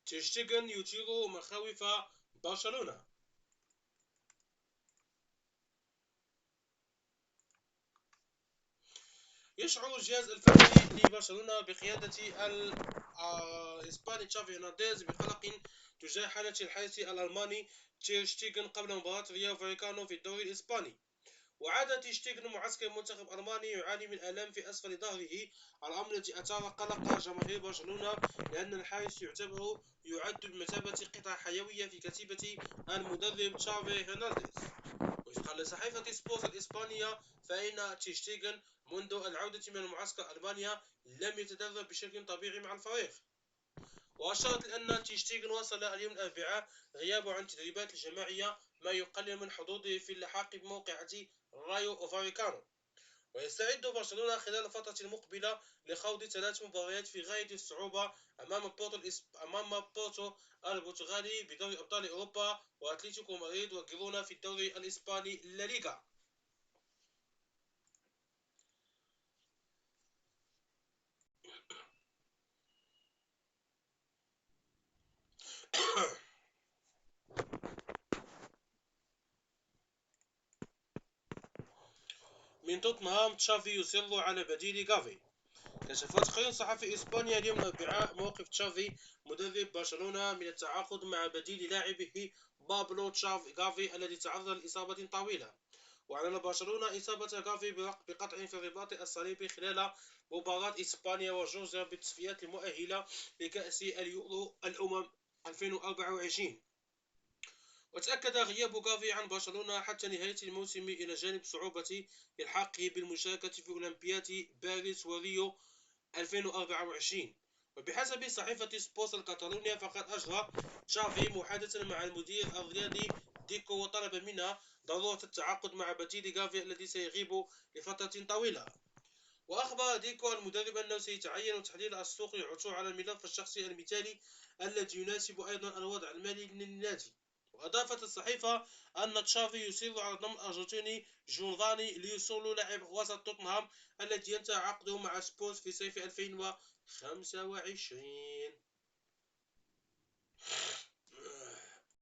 تير شتيغن يثير مخاوف برشلونة. يشعر الجهاز الفني لبرشلونة بقيادة الإسباني تشافي هرنانديز بقلق تجاه حالة الحارس الألماني تير شتيغن قبل مباراة ريال فايكانو في الدوري الإسباني. وعاد تير شتيغن معسكر المنتخب الألماني يعاني من آلام في أسفل ظهره، الأمر الذي أثار قلق جماهير برشلونة لأن الحارس يعد بمثابة قطعة حيوية في كتيبة المدرب تشافي هرنانديز. وفقا لصحيفة سبورت الإسبانية، فإن تيشتيغن منذ العودة من معسكر ألمانيا لم يتدرب بشكل طبيعي مع الفريق. وأشارت لأن تيشتيغن وصل اليوم الأربعاء غيابه عن التدريبات الجماعية، ما يقلل من حظوظه في اللحاق بموقعة رايو فايكانو. ويستعد برشلونة خلال الفترة المقبلة لخوض 3 مباريات في غاية الصعوبة أمام بورتو البرتغالي بدوري أبطال أوروبا، وأتلتيكو مدريد وجيرونا في الدوري الإسباني لا ليغا. من توتنهام، تشافي يصر على بديل غافي. كشف تقرير صحفي إسبانيا اليوم الأربعاء موقف تشافي مدرب برشلونة من التعاقد مع بديل لاعبه بابلو غافي الذي تعرض لإصابة طويلة. وأعلن برشلونة إصابة غافي بقطع في الرباط الصليبي خلال مباراة إسبانيا وجورجيا بالتصفيات المؤهلة لكأس اليورو الأمم 2024. وتأكد غياب غافي عن برشلونة حتى نهاية الموسم إلى جانب صعوبة إلحاقه بالمشاركة في أولمبياد باريس وريو 2024. وبحسب صحيفة سبورت الكاتالونيا، فقد أجرى تشافي محادثة مع المدير الرياضي ديكو وطلب منها ضرورة التعاقد مع بديل غافي الذي سيغيب لفترة طويلة. وأخبر ديكو المدرب أنه سيتعين تحليل السوق للعثور على الملف الشخصي المثالي الذي يناسب أيضا الوضع المالي للنادي. وأضافت الصحيفة أن تشافي يصر على ضم الأرجنتيني جوفاني ليوسولو لاعب وسط توتنهام الذي ينتهي عقده مع سبورز في صيف 2025.